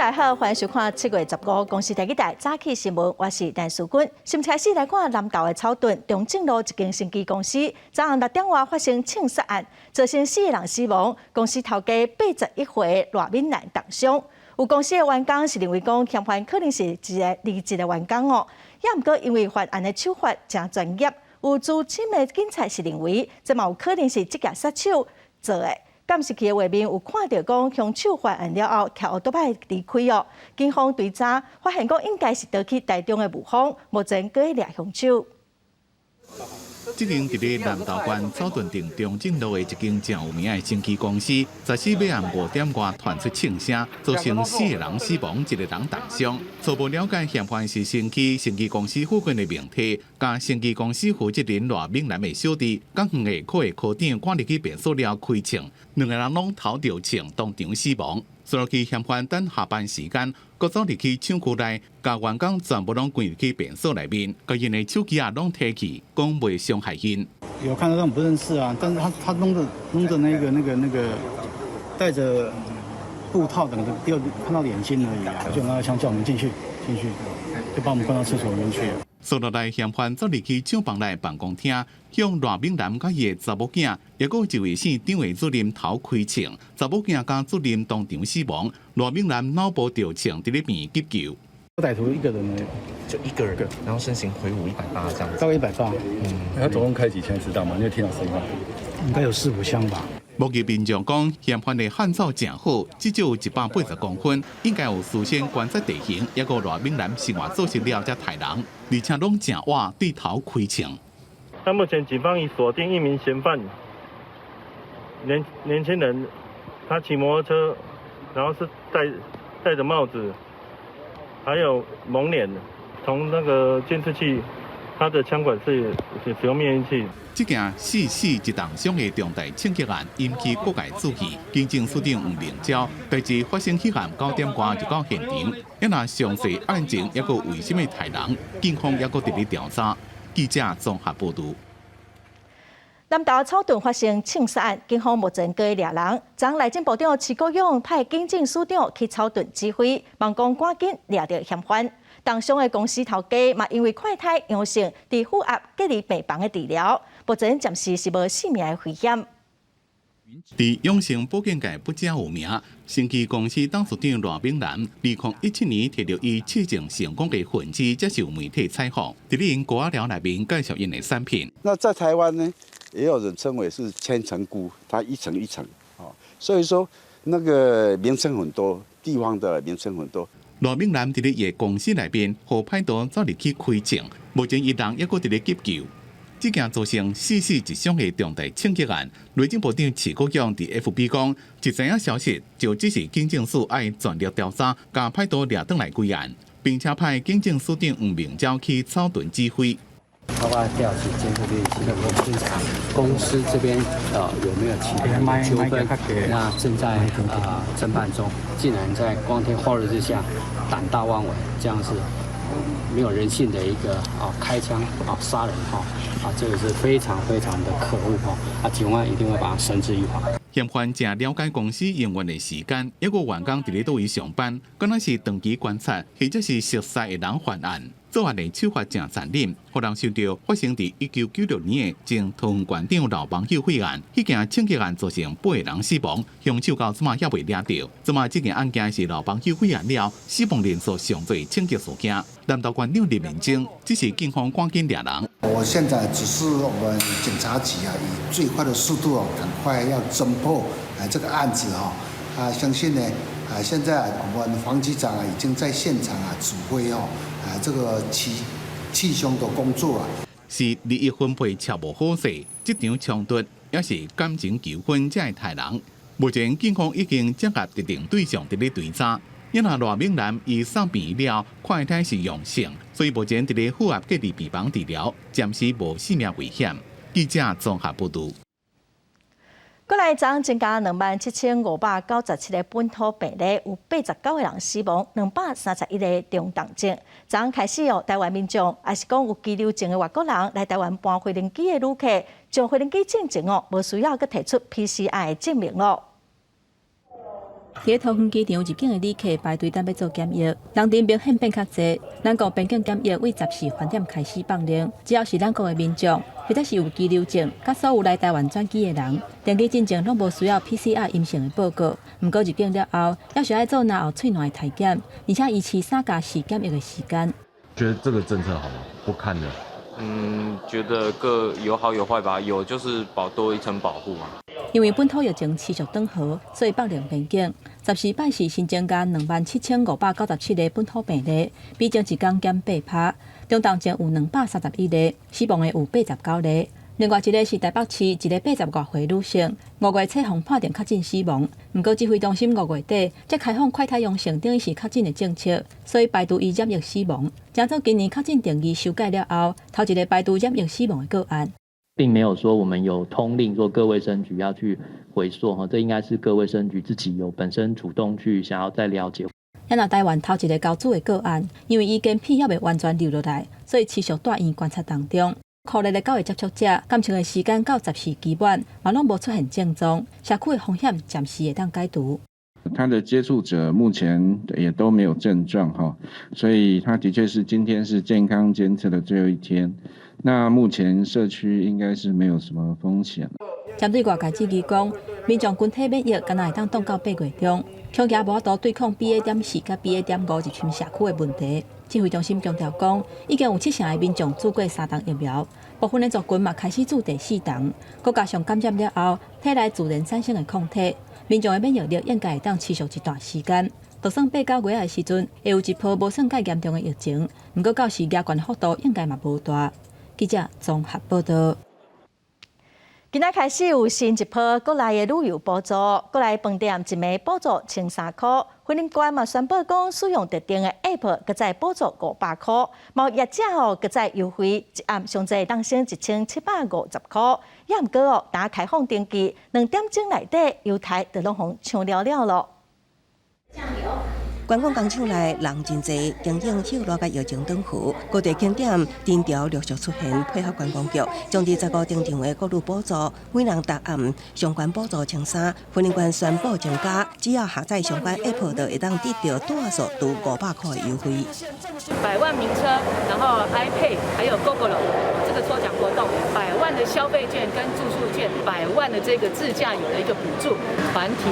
大家好，欢迎收看7月15公司第一台早起新闻，我是陈淑君。先开始来看南投的草屯中正路一间生技公司，昨暗6点外发生枪杀案，造成4个人死亡，公司头家81岁赖敏兰重伤。有公司的员工是认为讲嫌犯可能是一个离职的员工哦，也毋过因为犯案的手法真专业，有资深的警察是认为这嘛有可能是这个杀手做的。监视器的画面有看到讲凶手犯案了后，骑奥多摆离开哦。警方追查发现讲应该是逃去台中的武芳，目前搁在抓凶手。这间伫咧南投县草屯镇中正路的一间真有名的生技公司，14尾暗5点外传出枪声，造成4个人死亡，1个人重伤。初步了解，嫌犯是生技公司附近的名体，甲生技公司负责人赖敏兰的小弟，港远的科长赶入去便所了开枪，2个人拢头着枪，当场死亡。随落去，嫌犯等下班时间，搁走入去厂区内，甲员工全部拢关入去便所内面，甲因的手机也拢摕去，讲袂伤害因。有看到他们不认识啊，但是他弄着那个戴着布套等的，只有看到眼睛而已啊，就拿着枪叫我们进去，就把我们关到厕所里面去了。所落来，嫌犯走入去厂房内办公厅，向赖敏兰甲伊的查某囝，也有一位县长的主任头开枪，查某囝甲主任当场死亡。赖敏兰脑部着枪，伫咧边急救。歹徒一个人而已，就一个人，然后身形魁梧180这样子，大概180。他总共开几枪知道吗？你有听到声音吗？应该有4、5枪吧。目击民众讲，嫌犯的悍造真好，至少有180公分，应该有事先观察地形，也有赖敏兰生活作息了才杀人，而且拢正晚对头开枪。那目前警方已锁定1名嫌犯，年轻人，他骑摩托车，然后是戴着帽子，还有蒙脸，从那个监视器，他的枪管是使用灭烟器。这件4死1重伤的重大枪击案引起各界注意，警政署长吴明昭代志发生迄暗9点外就到现场，也若详细案情，也有为什么杀人，警方也搁伫咧调查。记者综合报道。南投草屯发生枪杀案，警方目前搁在抓人。昨内政部长徐国勇派警政署长去草屯指挥，望讲赶紧抓到嫌犯。重伤的公司头家嘛，因为快筛阳性，伫负压隔离病房的治疗，目前暂时是无性命的危险。伫永盛保健界不假有名，生技公司董事长赖敏兰，2017年摕到伊试证成功的分子接受媒体采访，伫咧因果仔寮内面介绍因的产品。那在台湾呢，也有人称为是千层菇，它一层一层，所以说那个名称很多，地方的名称很多。赖敏兰伫咧伊公司内面，互歹徒走入去开枪，目前伊人也搁伫咧急救。这件造成4死1伤的重大枪击案，内政部长徐国勇伫 FB 讲，一知影消息就只是警政署爱全力调查，甲歹徒抓转来归案，并且派警政署长吴明昭去草屯指挥。包括调取监视器，检查公司这边有没有其他的纠纷，那正在侦办中。竟然在光天化日之下胆大妄为，这样是没有人性的一个开枪杀人这个是非常非常的可恶警方一定会把它绳之以法。嫌犯正了解公司营运的时间，一个员工伫咧倒位上班，可能是长期观察，或者是熟悉的人犯案。作案的手法正残忍，互人想到发生伫1996年的前桃园县长刘邦秀血案，迄件枪击案造成8个人死亡，凶手到即马也未抓到。即马这件案件是刘邦秀血案了，死亡人数上最枪击事件。南投县长林明晶只是警方赶紧抓人。我现在只是我们警察局以最快的速度赶快要侦破这个案子相信呢现在我们黄局长已经在现场指挥这个气凶的工作是利益分配恰无好势，这场冲突也是感情纠纷才会害人。目前警方已经掌握特定对象伫咧追查，因那赖敏兰伊送病了，快筛是阳性，所以目前伫咧负压隔离病房治疗，暂时无性命危险。记者综合报道。过来昨增加27597个本土病例，有89个人死亡，231个重症症。昨开始台湾民众也是讲有居留证的外国人来台湾办飞轮机的旅客，将飞轮机进前无需要佮提出 PCR 的证明咯。伫桃园机场入境的旅客排队等要做检疫，人潮明显变较济。咱国边境检疫为14点开始放零，只要是咱国的民众，或者是有居留证，甲所有来台湾转机的人，登机进前拢无需要 PCR 阴性的报告。不过入境了后，要需要做拿后喙暖的体检，而且维持3+4检疫的时间。觉得这个政策好吗？不看的。觉得各有好有坏吧，有就是多一层保护嘛。因为本土疫情持续转好，所以放零边境。14摆是新增加27597个本土病例，比前一天减8%，中重症有231例，死亡的有89例。另外一个是台北市一个85多岁女性，5月初互判定确诊死亡。不过指挥中心5月底才开放快筛阳性等于是确诊的政策，所以排除伊染疫死亡。加上今年确诊定义修改了后，头一个排除染疫死亡的个案。并没有说我们有通令说各卫生局要去回溯哈，这应该是各卫生局自己有本身主动去想要再了解。咱若台湾头一个高主的个案，因为伊跟片还未完全流落来，所以持续在院观察当中。酷热的9个接触者感情的时间到14期满，嘛拢无出现症状，社区的风险暂时会当解除。他的接触者目前也都没有症状哈，所以他的确是今天是健康监测的最后一天。那目前社区应该是没有什么风险。针对外界质疑讲，民众群体免疫敢若会当冻到8月中，恐惊无法度对抗 BA.4 甲 BA.5一群社区的问题。指挥中心强调讲，已经有7成的民众注过3档疫苗，部分的族群嘛开始注第4档，佮加上感染了后，体内自然产生的抗体，民众的免疫力应该会当持续一段时间。就算8、9月的时阵，会有一波无算介严重的疫情，不过到时压悬的幅度应该嘛无大。记者综合报道。今仔开始有新一波国内的旅游补助，国内饭店一暝补助1300块，婚姻官嘛宣布讲使用特定的 App， 搁再补助500块，贸易业者搁再优惠，一暗上侪当省1750块。也毋过打开放登记，2点钟内底犹太就拢互抢了了。观光工厂内人真多，经营休乐甲疫情转好，各地景点人潮陆续出现，配合观光局将伫15订定的国旅补助，每人逐暗相关补助1300，婚姻官宣布增加，只要下载相关 App 就会当得到大数度500块的优惠。100万名车，然后 iPay 还有 Google 这个抽奖活动，100万的消费券跟住宿券，100万的这个自驾游的一个补助，团体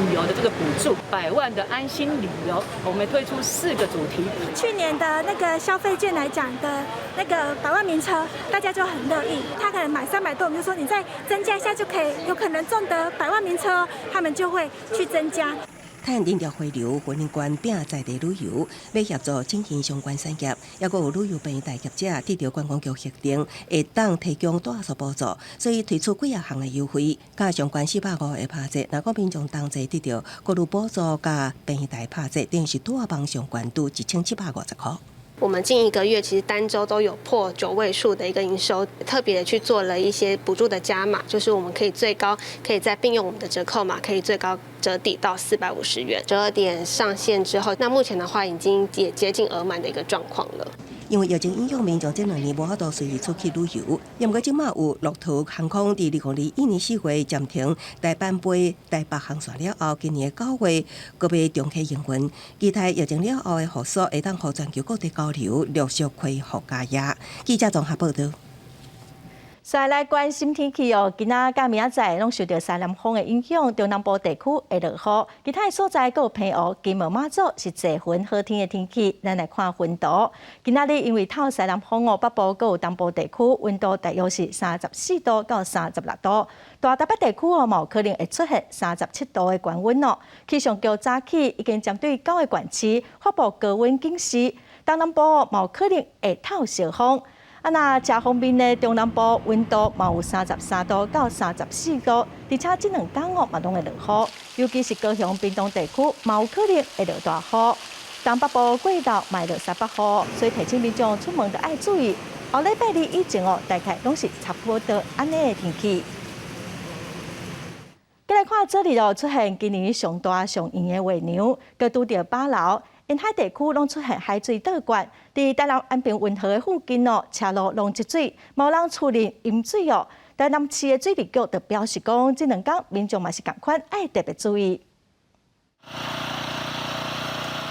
旅游的这个补助，100万的安心旅游。我们推出4个主题。去年的那个消费券来讲的那个100万名车，大家就很乐意。他可能买300多，我们就说你再增加一下就可以，有可能中得100万名车，他们就会去增加。趁人潮回流，婚姻官并在地旅游，要协助振兴相关产业，也有旅游平台业者得到观光局核定，会当提供大数补助，所以推出几项的优惠，加相关450的拍折。若果民众同齐得到国旅补助加平台拍折，等于是大帮相关都1750块。我们近1个月其实单周都有破9位数的一个营收，特别的去做了一些补助的加码，就是我们可以最高可以再并用我们的折扣码，可以最高折抵到450元。12点上线之后，那目前的话已经也接近额满的一个状况了。因为疫情影响，民众这2年无法度随意出去旅游。不过，即马有乐途航空伫2021年4月暂停台班飞台北航线了后，今年9月搁要重启营运。期待疫情了后的复苏，会当互全球各地交流陆续恢复加热。记者综合报道。再来关心天气哦，今仔甲明仔载拢受到西南风的影响，中南部地区会落雨，其他的所在阁有平乌、金门、马祖是侪云好天的天气。咱来看温度，今仔日因为透西南风哦，北部阁有东部地区温度大约是34度到36度，大台北地区哦，有可能会出现37度的高温哦。气象局早起已经针对9个县市发布高温警示，东南部有可能会透小风。那正方面呢，中南部温度嘛有33度到34度，而且这2天嘛拢会落雨，尤其是高雄、屏东地区嘛有可能会落大雨。东北部过道嘛会落西北雨，所以提醒民众出门都要注意。后礼拜2以前哦，大概拢是差不多安尼的天气。再来看这里哦，出现今年上大上圆的月娘，佮拄着巴楼。沿海地区拢出现海水倒灌，伫台南安平运河的附近哦，车路拢积水，无人处理淹水哦。台南市的水利局就表示讲，这2天民众嘛是共款，爱特别注意。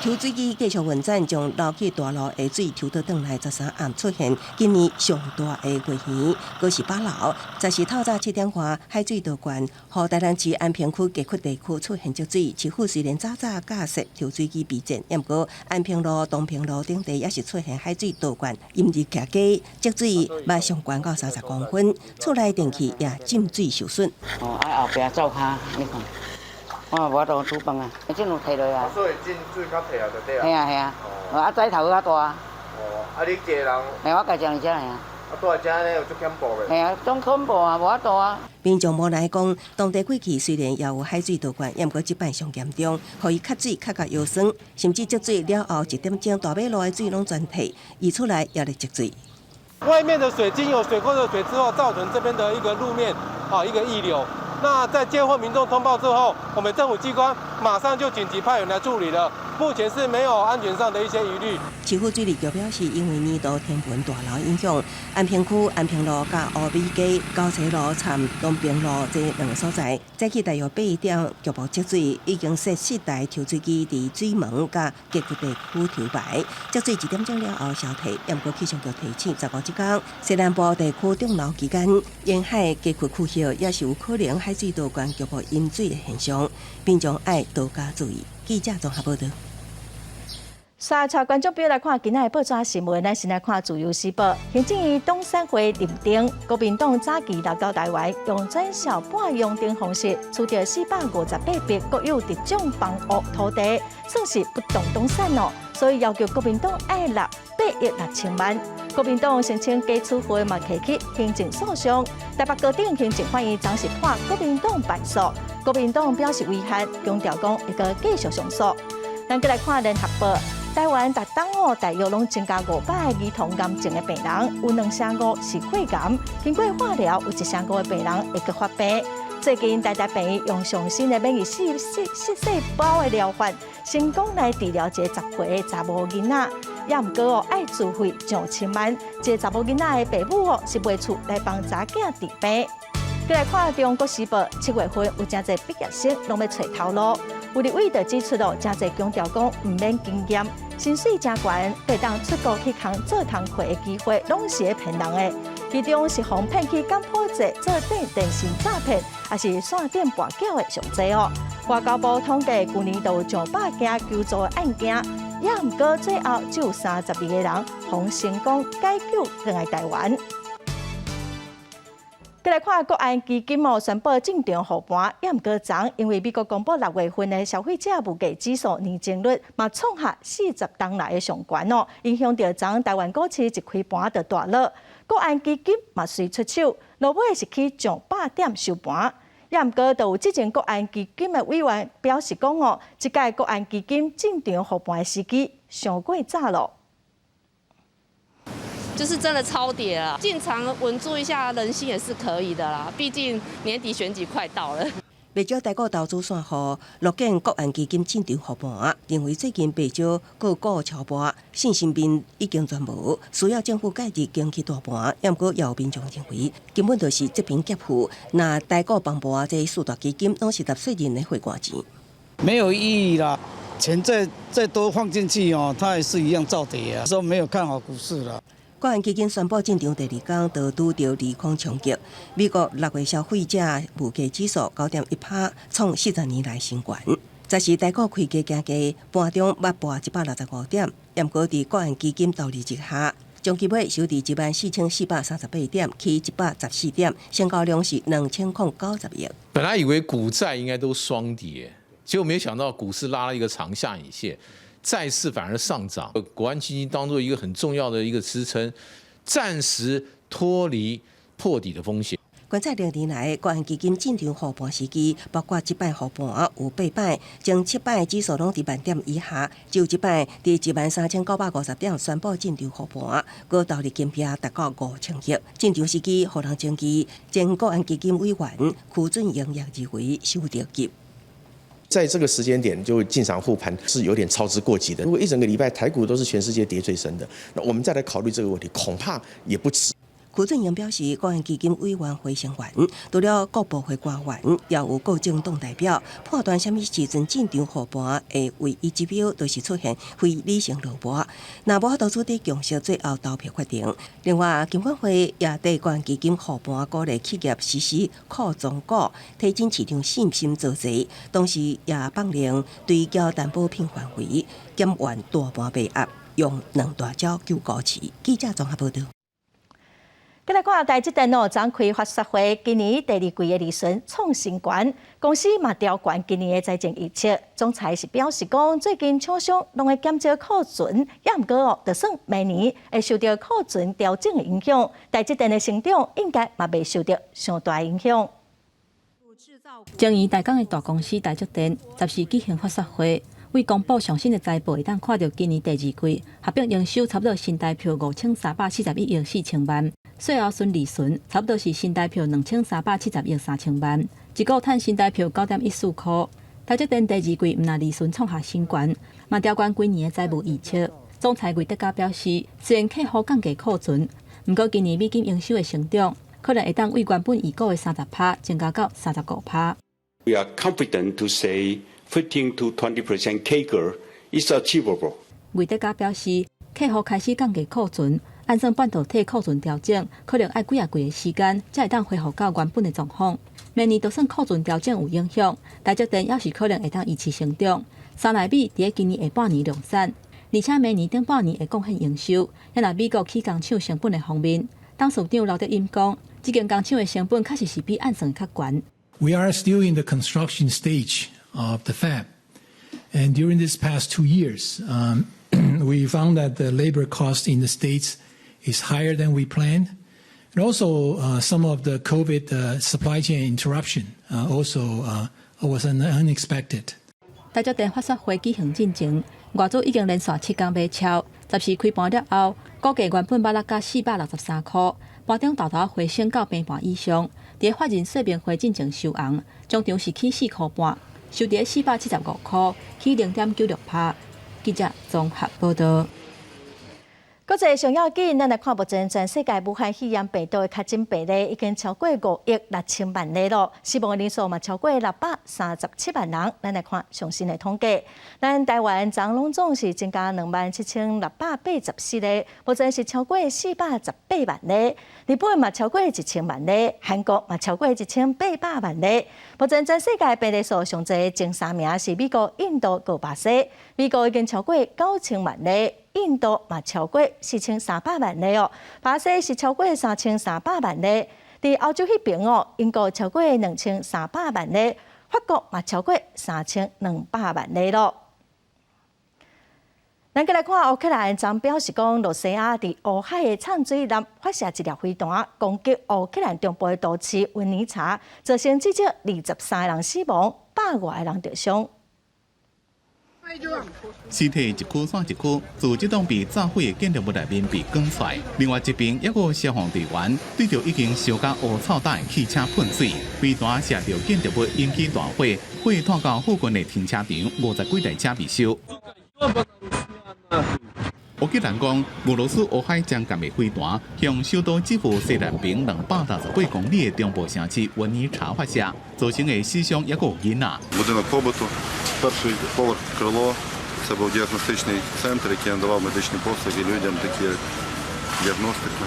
抽水机继续运转，将流去大路的水抽倒转来。13暗出现今年上大的月圆，阁是8楼。这是透早7点外海水倒灌，和台南市安平区街区地区出现积水。市府虽然早架设抽水机备战，不过安平路、东平路等地也是出现海水倒灌，因日徛低，积水马上灌到30公分，厝内电器也浸水受损。后壁走下，你看。我无当煮饭啊，这路摕落啊。所以进水较摕啊，就对啊。系啊系啊，啊仔头较大。哦，啊你一个人？系我家己一只尔。啊，住在遮呢有足恐怖的。系啊，足恐怖啊，无法度啊。民众无来讲，当地过去虽然也有海水倒灌，也毋过即摆上严重，互伊较水较甲腰酸，甚至积水了后1点钟，大马路的水拢全退，溢出来也咧积水。外面的水经由水库的水之后，造成这边的一个路面一个溢流。那在接获民众通报之后，我们政府机关马上就紧急派员来处理了。目前是没有安全上的一些疑虑。市府水利局表示，因为年度天盆大流影响，安平区安平路、甲乌美街、高车路、参东平路这2个所在，早起大约8点局部积水，已经设4台抽水机伫水门甲街区地区抽排，积水1点钟了后消退。不过气象局提醒，15这天西南部地区中涝期间，沿海街区区域也是有可能海水倒灌局部淹水的现象，民众爱多加注意。记者综合报道。刷查观众朋友来看今仔的报纸新闻，咱先来看自由时报。行政院东山会认定，国民党早期来到台湾，用转小半用丁方式，取得458笔国有特种房屋土地，算是不动东山哦。所以要求国民党爱纳8亿6千万。国民党申请假处分嘛提起行政诉讼，台北高等行政法院暂时判国民党败诉。国民党表示遗憾，强调讲会个继续上诉。咱再来看联合报。台湾逐档大约拢增加500个儿童癌症的病人，有2成5是肺癌。经过化疗，有1成5的病人会阁发病。最近台病院用上新的免疫细胞的疗法，成功来治疗一个10岁的查某囡仔。也毋过爱自费上1000万，这查某囡仔的父母是卖厝来帮查囝治病。再来看《中国时报》，7月份有真侪毕业生拢要找头路。有立委就指出真侪强调讲毋免经验，薪水真悬，会当出国去做堂课的机会，拢是会骗人的。其中是互骗去柬埔寨做电信诈骗，也是线电跋筊的上侪哦。外交部统计，去年都有上百件求助的案件，也毋过最后只有32个人获成功解救回来台湾。再来看国安基金宣布正常护盘，也毋过昨因为美国公布6月份的消费者物价指数年增率嘛创下40年来的上悬哦，影响到昨台湾股市一开盘就大落。国安基金嘛随出手，落尾是去上8点收盘。也毋过，就有之前国安基金的委员表示讲哦，即届国安基金正常护盘的时机上过早咯。就是真的超跌了，进场稳住一下人心也是可以的啦，毕竟年底选举快到了。不少台股投资散户乐见国安基金正常护盘，认为最近不少个股超盘，信心面已经全无，需要政府介入经济大盘。也毋过，也有民众认为根本就是这贫劫富，那台股帮盘这四大基金拢是纳税人的血汗钱，没有意义啦。钱再多放进去哦，它也是一样照跌啊。说没有看好股市了。国安基金宣布进场第2天，就拄到利空冲击。美国6月消费者物价指数9.1%，创40年来新高。这时台股开价行价，盘中抹破165点，也毋过伫国安基金导力之下，中期尾收伫14438点，起114点，成交量是2090亿。本来以为股债应该都双跌，结果没想到股市拉了一个长下影线。债市反而上涨，国安基金当做一个很重要的一个支撑，暂时脱离破底的风险。观察2年来，国安基金正常护盘时机，包括即摆护盘有8摆，前7摆指数拢伫1点以下，只有即摆伫13950点宣布正常护盘，高投入金额达到5000亿。正常时机，互人争议，前国安基金委员屈准英也认为收得急。在这个时间点就进场护盘是有点操之过急的。如果一整个礼拜台股都是全世界跌最深的，那我们再来考虑这个问题，恐怕也不迟。柯俊英表示，国安基金委员会成员除了各部会官员，也有各政党代表，判断什么时阵进场护盘的唯一指标，就是出现非理性落盘。那无法度做伫共识最后投票决定。另外，金管会也对国安基金护盘鼓励企业实施扩总股，提振市场信心造势，同时也放令对缴担保品范围减完大半倍压，用两大招救股市。记者综合报道。再来看台积电展开发说会，今年第二季的利润创新高，公司嘛调悬今年的财政预测。总裁是表示讲，最近厂商拢会减少库存，也毋过就算明年会受到库存调整的影响，台积电的成长应该嘛未受到上大影响。将于台港的大公司台积电10时举行发说会。为公布上新的财报，会当看到今年第二季合并营收差不多新台票5371亿4千万，税后纯利润差不多是新台票2370亿3千万，一股赚新台票9.14块。台积电第二季毋但利润创下新高，嘛调悬今年的财务预测。总裁魏德嘉表示，虽然客户降低库存，不过今年美金营收的成长可能会当为原本预估的30%增加到35%。We are confident to say 15 to 20% CAGR is achievable. 魏德嘉表示，客户开始降低库存，按算半导体库存调整，可能要几啊季的时间，才会当恢复到原本的状况。明年就算库存调整有影响，台积电也是可能会当维持成长。三奈米伫今年下半年量产，而且明年顶半年会贡献营收。也若美国起工厂成本的方面，董事长刘德英讲，这间工厂的成本确实是比按算较悬。We are still in the construction stage of the fab. And during this past 2 years, we found that the labor cost in the States is higher than we planned. And also, some of the COVID supply chain interruption also was unexpected. 台积电发说会举行进前，外资已经连续7天买超，10时开盘了后，股价原本买落到463块，盘中豆豆回升到平盘以上。伫法人说明会进前收红，中场是起4块半，收伫475块，起0.96%。记者综合报道。国际上要紧，咱来看目前全世界武汉肺炎病毒的确诊病例已经超过5亿6千万例咯，死亡人数嘛超过637万人。咱来看最新的统计，咱台湾昨拢总是增加27684例，目前是超过418万例。日本嘛超过1000万例，韩国嘛超过1800万例。目前全世界病例数上侪前3名是美国、印度和巴西，美国已经超过9000万例。印度嘛超过4300万例哦，巴西是超过3300万例。伫欧洲迄边哦，英国超过2300万例，法国嘛超过3200万例咯。咱再来看乌克兰，昨表示讲，罗西亚伫乌海的畅水南发射一粒飞弹，攻击乌克兰中部的都市温尼察，造成至少23人死亡，100多个人受伤。尸体一区算一区，自这栋被炸毁的建筑物内面被卷出来。另外一边，一个消防队员对着已经烧甲乌臭大的汽车喷水，飞弹射着建筑物引起大火，火拖到附近的停车场，50几台车被烧。乌克兰讲，俄罗斯乌海将甲的飞弹向首都基辅西南边268公里的中部城市温尼察发射，造成的死伤也有囡仔。Будинок побуту, перший поверх крило, це був діагностичний центр, який надавав медичні послуги людям, такі діагностика,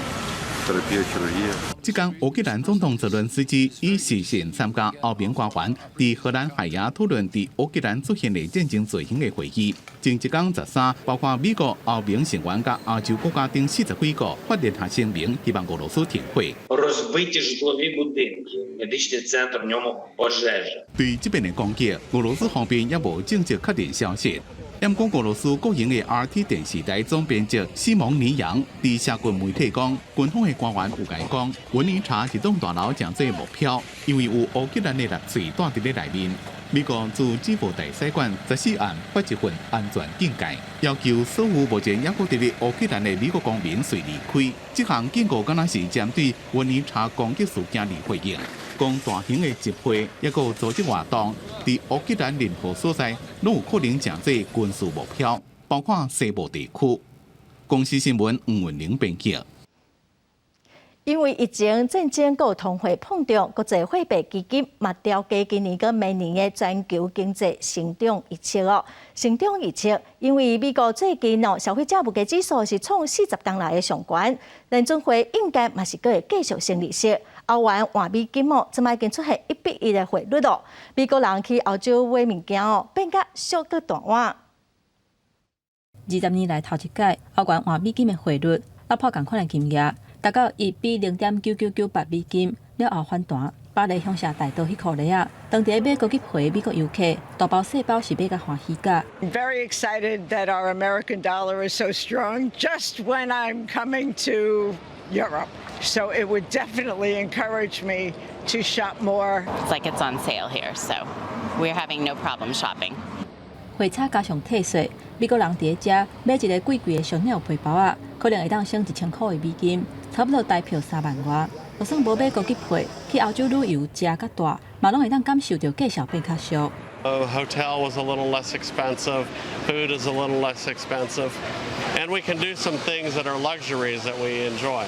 терапія, хірургія. 这天，乌克兰总统泽伦斯基以视线参加欧盟官员伫荷兰海牙讨论伫乌克兰出现的战争罪行的会议。前一天13，包括美国、欧盟成员甲亚洲国家等40几个发联合声明，希望俄罗斯停火。Розбиті житлові будинки, медичний центр, в ньому пожежа. 对这边的攻击，俄罗斯方面也无正式确定消息。因讲俄罗斯国营的 RT 电视台总编辑西蒙尼扬伫社群媒体讲，军方的官员有解讲，温尼察一栋大楼将做目标，因为有乌克兰的纳粹住伫咧内面。美国驻基辅大使馆14暗发一份安全警戒，要求所有目前也搁伫咧乌克兰的美国公民随离开。这项警告敢若是针对温尼察攻击事件而回应。讲大型的集会也有组织活动，伫乌克兰任何所在，拢有可能成做军事目标，包括西部地区。公司新闻黄文玲编辑。因为疫情、战争、有通货膨胀，国际货币基金嘛调低今年跟明年的全球经济成长预测哦。成长预测，因为美国最近消费者物价指数是创40年来的上悬，联准会应该嘛是会继续升利息。欧元换美金哦，即摆已经出现1:1的汇率哦。美国人去欧洲买物件哦，变甲小个大碗。20年来头一届，欧元换美金的汇率打破同款的金额。达到1比0.9998美金，了后反弹。巴黎乡下大道迄箍例啊，当地买高级皮美国游客，大包细包是买甲欢喜价。Very excited that our American dollar is so strong just when I'm coming to Europe. So it would definitely encourage me to shop more. It's like it's on sale here, so we're having no problem shopping. 货差加上特色，美国人伫遮买一个贵贵的香奈儿皮包啊，可能会当省1000块的美金，差不多台票3万外。就算无买高级皮，去欧洲旅游食较大，嘛拢会当感受到价钱变较俗。The hotel was a little less expensive, food is a little less expensive, and we can do some things that are luxuries that we enjoy.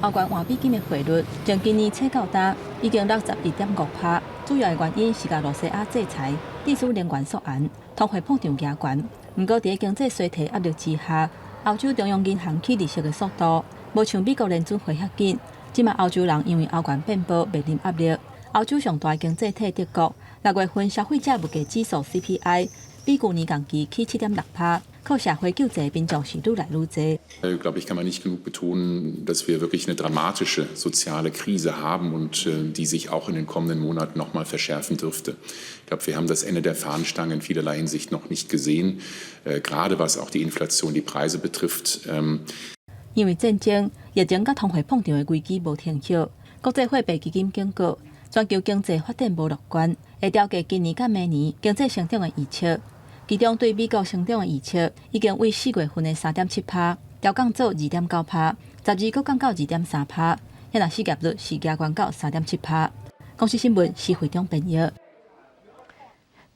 欧元换美金的汇率，从今年初到今已经61.5%，主要的原因是甲罗西亚制裁，地区能源缩限，通货膨胀加悬。不过，在经济衰退压力之下，欧洲中央银行起利息的速度无像美国联准会遐紧。即卖欧洲人因为欧元变薄面临压力。欧洲上大经济体德国6月份消费者物价指数 CPI 比去年同期起7.6%，靠社会救济民众是愈来愈多。Glaube ich, kann man nicht genug betonen, dass wir wirklich eine dramatische soziale Krise haben und die sich auch in den kommenden Monaten noch mal verschärfen dürfte. Ich glaube, wir haben das Ende der Fahnenstange in vielerlei Hinsicht noch nicht gesehen, gerade was auch die Inflation, die Preise betrifft. 因为战争、疫情甲通货膨胀的危机无停歇，国际货币基金警告，全球经济发展无乐观，会调低今年甲明年经济成长的预测。其中对美国成长的预测已经为4月份的3.7%调降做2.9%，12阁降到2.3%，遐若失业率是加悬到3.7%。公司新闻是会中编译。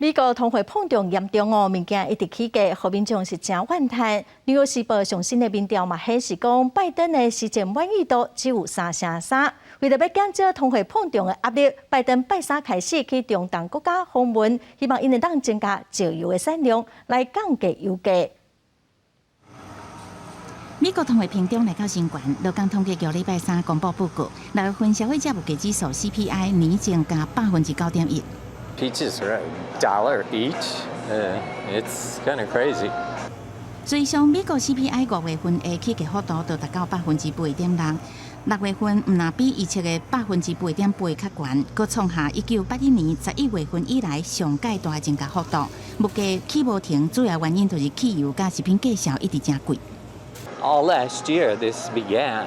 美国通货膨胀严重哦，物件一直起价，互民众是真怨叹。纽约时报上新的民调嘛显示讲，拜登的施政满意度只有3.3%。为了要减少通货膨胀的压力，拜登拜三开始去中东国家访问，希望因能当增加石油的产量，来降低油价。美国通货膨胀来到新悬，劳工统计局礼拜三公布报告，6月份消费者物价指数 CPI 年增加9.1%。Peaches are $1 each. It's kind of crazy. 最上美国 CPI 5月份的起价幅度就达到8.6%，6月份毋若比预测的8.8%较悬，佫创下1981年11月份以来上界大的增加幅度。物价起无停，主要原因就是汽油甲食品价格一直真贵。All last year, this began.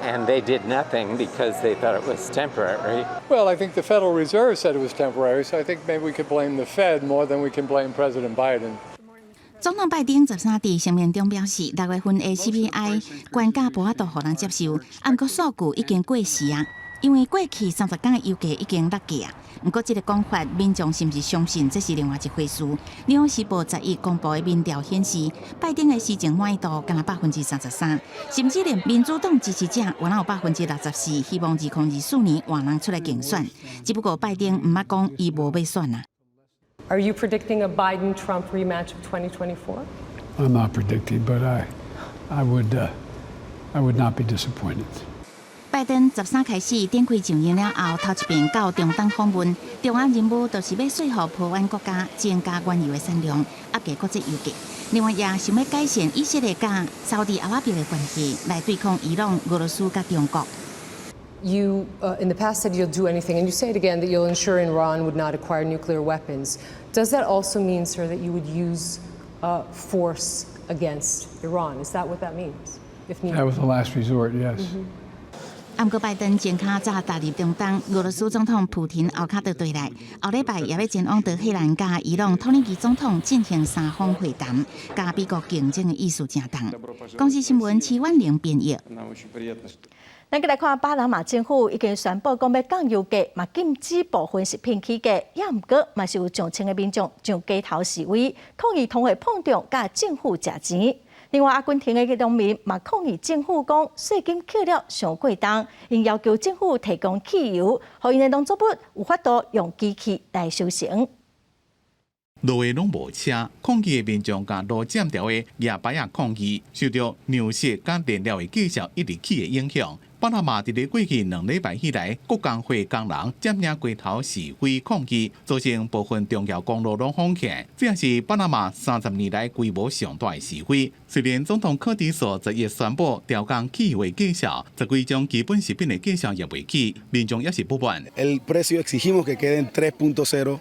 And they did nothing because they thought it was temporary. Well, I think the Federal Reserve said it was temporary, so I think maybe we could blame the Fed more than we can blame President Biden. 总统拜登13伫声明中表示，6月份的 CPI 悬价无法度互人接受，按过数据已经过时啊，因为过去30天的油价已经落价啊。不过，这个讲法，民众是不是相信，这是另外一回事。纽约时报11公布的民调显示，拜登的施政满意度干33%，甚至连民主党支持者原来有64%希望2024年换人出来竞选。只不过拜登唔捌讲伊无要选啊。Are you predicting a Biden-Trump rematch of 2024? I'm not predicting, but I would not be disappointed. 拜登13开始展开上任了后，头一遍到中东访问，重要任务就是要说服波湾国家增加原油的产量，压低国际油价。另外，也想要改善以色列甲沙特阿拉伯的关系，来对抗伊朗、俄罗斯甲中国。You, in the past, said you'll do anything, and you say it again that you'll ensure Iran would not acquire nuclear weapons. Does that also mean, sir, that you would use force against Iran? Is that what that means? If needed? That was the last resort, yes. 不过，拜登前卡早踏入中东，俄罗斯总统普廷后卡倒对来，后礼拜也要前往德黑兰甲伊朗土耳其总统进行3方会谈，甲美国竞争的意思正重。公司新闻齐婉玲编译。咱来看巴拿马政府已经宣布讲要降油价，嘛禁止部分食品起价，也毋过嘛是有上千个民众上街头示威，抗议通货膨胀甲政府食钱。另外，阿根廷的农民嘛抗议政府讲税金扣了上过重，因要求政府提供汽油，互因的农作物有法度用机器来收成。路的拢无车，抗议的民众甲路占条的野牌啊抗议，受到粮食甲燃料的计价一日起的影响。巴拿马伫咧过去2礼拜以来，各工会工人占领街头示威抗议，造成部分重要公路拢封起来。这也是巴拿马30年来规模上大的示威。虽然总统科迪索10月宣布调降汽油的计价，10月将基本食品的计价也未起，民众也是不满。El precio exigimos que quede en 3.0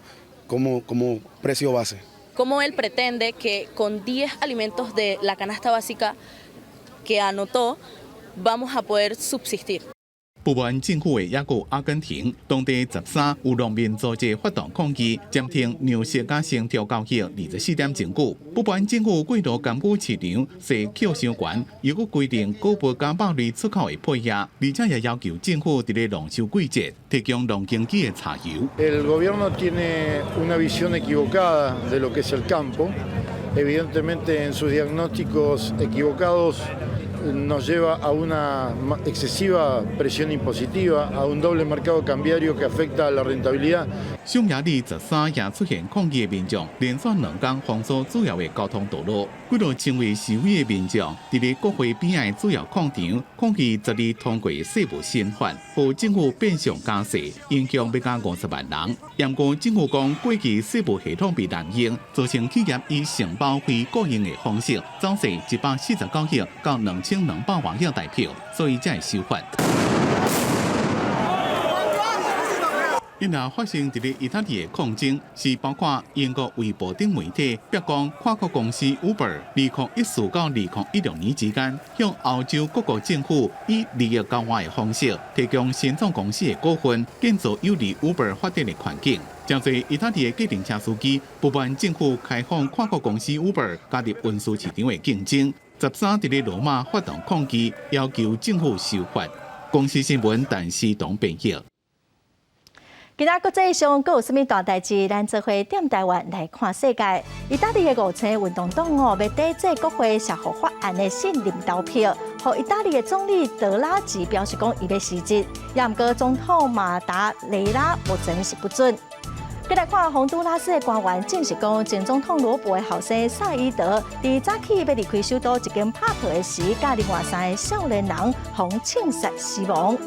como precio base. ¿Cómo él pretende que con 10 alimentos de la canasta básica que anotó vamos a poder subsistir? 不满政府的也有阿根廷，当地13有农民组织发动抗议，暂停粮食加成调交易24点钟久。不满政府过度监管市场，税扣伤悬，又搁规定谷物加肉类出口的配额，而且也要求政府伫咧农收季节提供农经济的柴油。El gobierno tiene una visión equivocada de lo que es el campo. Evidentemente, en sus diagnósticos equivocados nos lleva a una excesiva presión impositiva, a un doble mercado cambiario que afecta a la rentabilidad. 匈牙利13也出现抗议的民众，连续2天封锁主要的交通道路。几多成为示威的民众，伫咧国会边仔主要广场抗议12通过税务新法，互政府变相加税，影响要加50万人。不过政府讲，过去税务系统被滥用，造成企业以承包非个人的方式走税149亿到2200万亿台票，所以才会修法。因也发生伫咧意大利的抗争，是包括英国卫报等媒体曝光跨国公司 Uber 2014到2016年之间，向欧洲各国政府以利益交换的方式，提供新创公司的股份，建造有利 Uber 发展的环境。真侪意大利的计程车司机不满政府开放跨国公司 Uber 加入运输市场的竞争，13伫咧罗马发动抗议，要求政府修法。公司新闻陈思彤编译。今仔国际上，阁有甚物大代志？咱做伙踮台湾来看世界。意大利的5星运动党要抵制国会社福法案的信任投票，和意大利的总理德拉吉表示讲伊要辞职，也毋过总统马达雷拉目前是不准。再来看洪都拉斯的官员证实讲，前总统罗伯的后生萨伊德伫早起要离开首都一间拍票的时，甲另外3个少年人互枪杀死亡。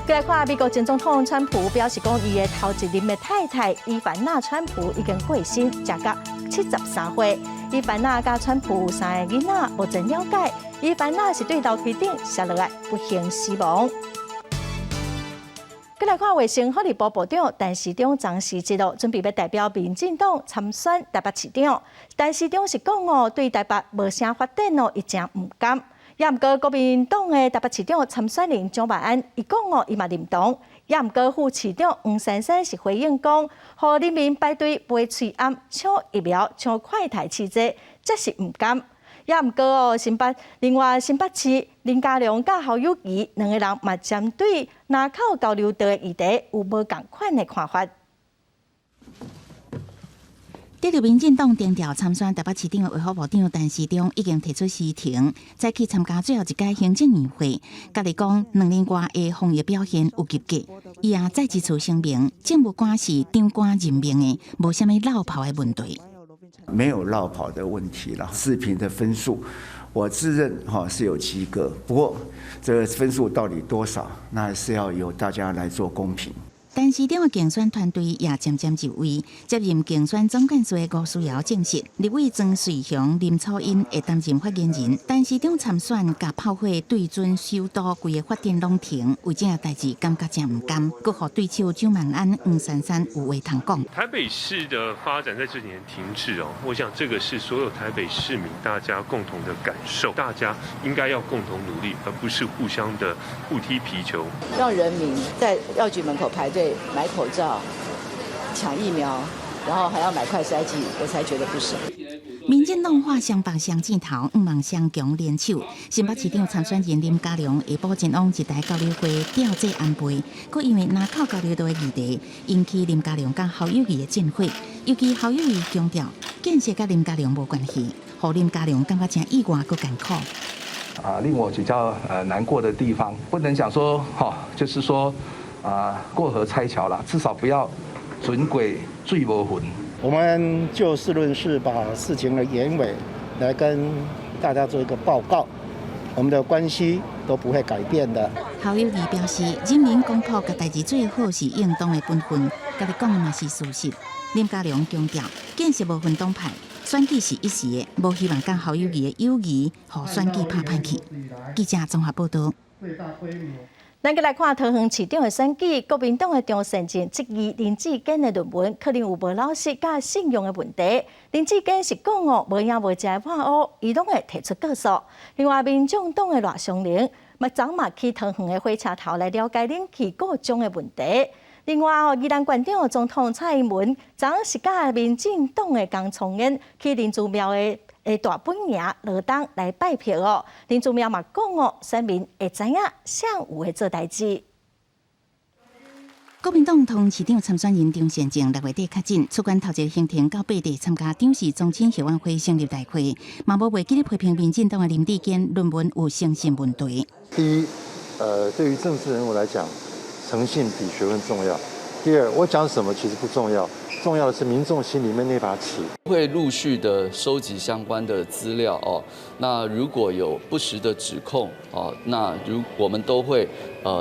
再来看美国前总统川普表示讲，伊的头一任的太太伊凡娜川普已经过身，食到73岁。伊凡娜甲川普有3个囡仔，目前了解，伊凡娜是对楼梯顶摔落来不幸死亡。再来看卫生福利部部长陈时中张时节准备要代表民进党参选台北市长。陈时中是讲对台北无啥发展伊真唔甘。也毋过国民党的台北市长参选人蒋万安，伊讲伊嘛认同。也毋过副市长黄珊珊是回应讲，互人民排队买喙安抢疫苗、抢快台汽车，这是唔甘。也毋过另外新北市林佳龙甲侯友宜2个人嘛针对南口交流道的议题有无共款的看法。得到民进党定调参选台北市长的卫福部长陈时中已经提出辞呈，再去参加最后一届行政院会。家己讲2年外的防疫表现有及格，伊也再次出声明，政务官是长官任命的，无虾米落跑的问题。没有落跑的问题了。视频的分数，我自认是有及格，不过这个分数到底多少，那还是要由大家来做公平。陈时中的竞选团队也渐渐就位，接任竞选总干事的吴思瑶证实，立委曾瑞雄、林楚英会担任发言人。陈时中参选，甲炮火对准首都规个发展拢停，为这个代志感觉真唔甘，阁互对手蒋万安、黄珊珊有话通讲。台北市的发展在这几年停滞哦，我想这个是所有台北市民大家共同的感受，大家应该要共同努力，而不是互相的互踢皮球，让人民在药局门口排队。买口罩、抢疫苗，然后还要买快筛剂，我才觉得不是。民进党画双北双箭头，五望双强联手。新北市长参选人林佳龙下晡前往一台交流会调剂安倍，佮因为南口交流道的议题，引起林佳龙甲侯友宜的战火。尤其侯友宜强调，建设甲林佳龙无关系。让林佳龙感觉真意外佮艰苦。令我比较难过的地方，不能讲说就是说过河拆桥啦，至少不要准鬼最无魂。我们就事论事，把事情的原委来跟大家做一个报告，我们的关系都不会改变的。侯友宜表示，人民公仆甲代志最好是应当的本分，甲你讲的嘛是事实。林佳龙强调，建设无分党派，选举是一时的，无希望甲侯友宜的友谊，互选举拍歹去。记者综合报道。咱来看桃园市长的选举，国民党的张善政质疑林志坚的论文可能有无老实甲信用的问题。林志坚是讲无影无迹的话乌，伊拢会提出告诉。另外，民众党的赖香伶昨嘛去桃园的火车头来了解冷气故障的问题。另外，宜兰县长总统蔡英文昨是甲民进党的江聪燕去林祖庙的大本营罗东来拜票哦。林祖庙嘛讲选民会知影谁有会做代志。国民党同市长参选人张善政6月底确诊，出关头一个行程到8地参加长市中青协晚会成立大会，嘛无袂记咧批评民进党的林志坚论文有诚信问题。第一，对于政治人物来讲，诚信比学问重要。第二，我讲什么其实不重要，重要的是民众心里面那把尺。会陆续的收集相关的资料哦。那如果有不实的指控哦，那我们都会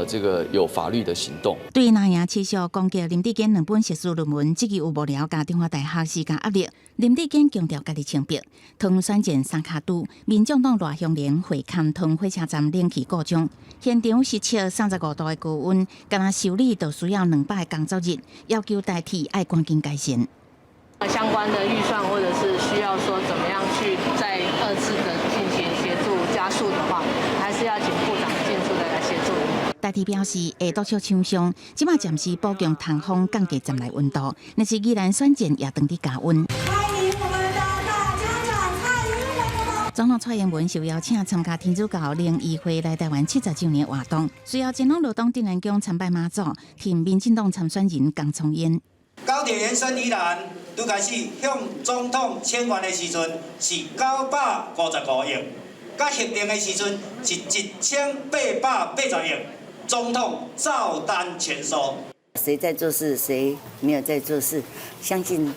这个有法律的行动。对于那样持续攻击林志坚2本学术论文，质疑有无聊加中华大学施加压力。林志坚强调家己清白，桃园选前三卡都，民众党赖香伶会勘桃园火车站冷气故障，现场实测35度的高温，干那修理就需要200个工作日，要求代替爱赶紧改善。相关的预算或者是需要说怎么样去再2次的进行协助加速的话，还是要请部长尽速的来协助。代替表示，会督促厂商，即马暂时保强通风降低站内温度，但是依然选前也当伫加温。总统蔡英文受邀请参加天主教联谊会来台湾70周年活动，随后前往罗东镇南宫参拜妈祖，替民进党参选人江聪燕。高铁延伸宜兰，拄开始向总统签完的时阵是955亿，甲核定的时阵是1880亿，总统照单全收。谁在做事，谁没有在做事？相信，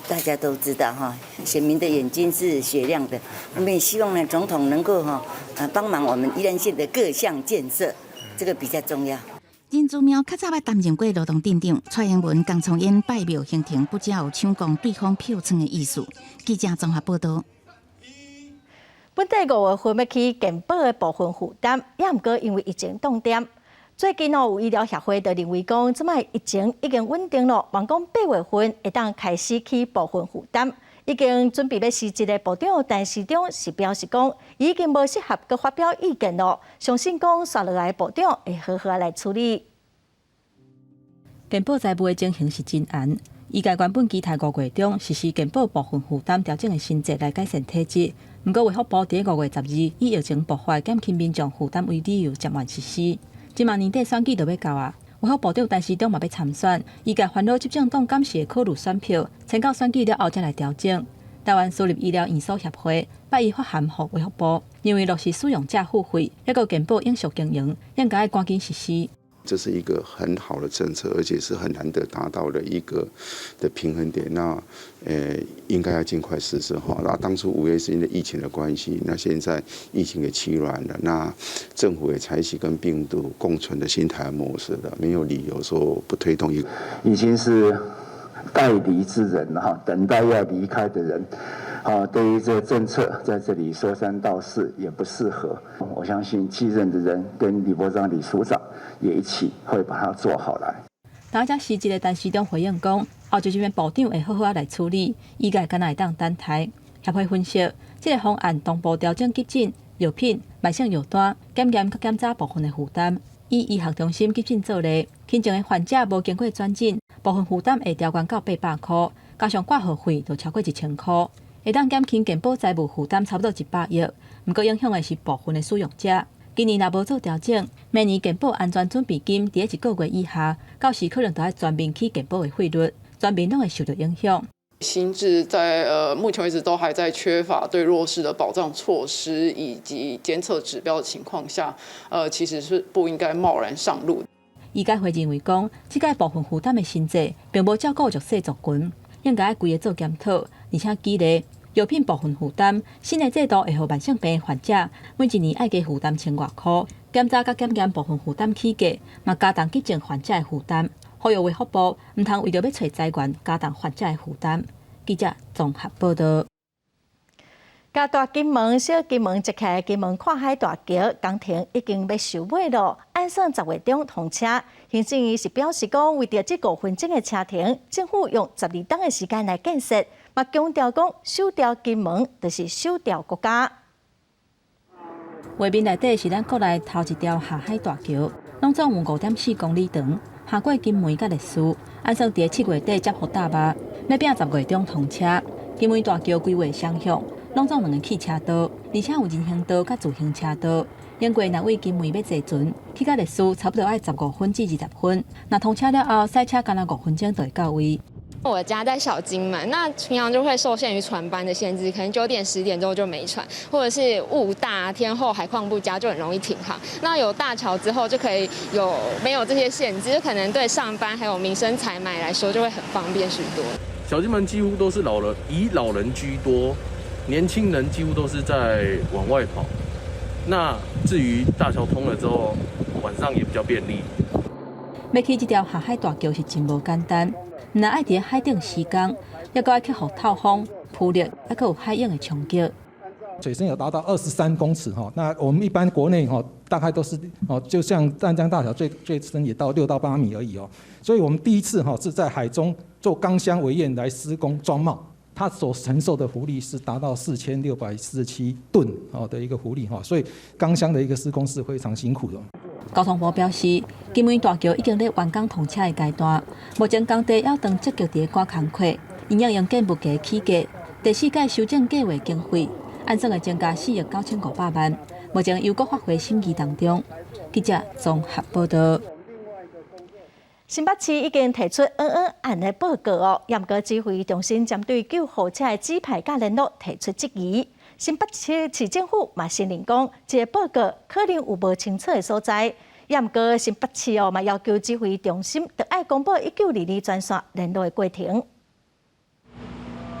大家都知道哈，选民的眼睛是雪亮的。我们也希望呢，总统能够帮忙我们宜兰县的各项建设，这个比较重要。林祖庙较早捌担任过罗东镇长，蔡英文、江聪燕拜庙行程不只有抢攻对方票仓的意思。记者综合报道。本地5月份要起健保的部分负担，也毋过因为疫情冻点。最近有医疗协会就认为讲，即摆疫情已经稳定了，望讲8月份会当开始起部分负担。已经准备要辞职的部长陈时中是表示讲，已经无适合佮发表意见了，相信讲刷落来的部长会好好来处理。健保财务的情形是真严，医界原本期待5月中实施健保部分负担调整的新制来改善体制，不过卫福部伫5月12日以疫情爆发减轻民众负担为理由暂缓实施。今年年底选举就要到啊，卫福部长陈时中嘛要参选，医界烦恼执政党敢是会考虑选票，请到选举了后才来调整。台湾私立医疗院所协会拜伊发函予卫福部，因为落实使用者付费，一个健保永续经营，应该赶紧实施。这是一个很好的政策，而且是很难得达到的一个的平衡点。那应该要尽快实施哈。那当初5月是因为疫情的关系，那现在疫情给欺软了，那政府也采取跟病毒共存的新台湾模式了，没有理由说不推动已经是待离之人哈，等待要离开的人。对于这个政策在这里说3道4也不适合。我相信继任的人跟李部长、李署长也一起会把它做好来。大家辞职的陈时中回应讲，后续这边部长会好好来处理，医界敢若会当等待。协会分析，这个方案同步调整急诊、药品、慢性药单、检验及检查部分的负担，以医学中心急诊做例，轻症的患者无经过转诊，部分负担会调悬到800块，加上挂号费就超过1000块。会当减轻健保财务负担差不多100亿，不过影响的是部分的使用者。今年若无做调整，明年健保安全准备金伫1个月以下，到时可能就要全面起健保的费率，全面拢会受到影响。新制在目前为止都还在缺乏对弱势的保障措施以及监测指标的情况下，其实是不应该贸然上路。医改会认为讲，这个部分负担的新制并无照顾弱势族群，应该规个做检讨，而且激励药品部分负担。新的制度会让慢性病患者每一年爱加负担1000多块，检查甲检验部分负担起价，嘛加重急症患者的负担。呼吁卫福部唔通为着要找资源加重患者的负担。记者综合报道。嘉大金门小金门一开金门跨海大桥工程已经要收尾了，按算10月中通车。行政院是表示讲，为着这5分钟的车程，政府用12天的时间来建设，嘛强调讲，守掉金门就是守掉国家。画面内底是咱国内头一条下海大桥，拢总有5.4公里长。下过金门甲烈屿，按算伫7月底接获大巴，要拼10月中通车。金门大桥规划双向，拢总2个汽车道，而且有人行道甲自行车道。经过若为金门要坐船，去到烈屿差不多要15分至20分。若通车了后，塞车干那5分钟就会到位。我家在小金门，那平常就会受限于船班的限制，可能9点10点之后就没船，或者是雾大天候海况不佳，就很容易停航。那有大桥之后，就可以没有这些限制，就可能对上班还有民生采买来说就会很方便许多。小金门几乎都是以老人居多，年轻人几乎都是在往外跑。那至于大桥通了之后，晚上也比较便利。要起这条下海大桥是真无简单。唔但爱伫海顶施工，也搁爱克服透风、铺力，还搁有海涌的冲击。水深有达到23公尺哈，那我们一般国内哈大概都是哦，就像淡江大桥最深也到6到8米而已哦，所以我们第一次哈是在海中做钢箱围堰来施工装冒，它所承受的浮力是达到4647吨哦的一个浮力哈，所以钢箱的一个施工是非常辛苦的。交通部表示，金门大桥已经在完工通车的阶段，目前工地要当积极伫赶工课，因要用建物价起价。第4届修正计划经费按算会增加4亿9500万，目前由国发挥审议当中。记者综合报道。新北市已经提出恩恩案的报告哦，严格指挥中心针对救护车的指派甲联络提出质疑。新北市政府嘛承认讲，这个报告可能有无清楚的所在。严格新北市嘛要求指挥中心得爱公布1922专线联络的过程。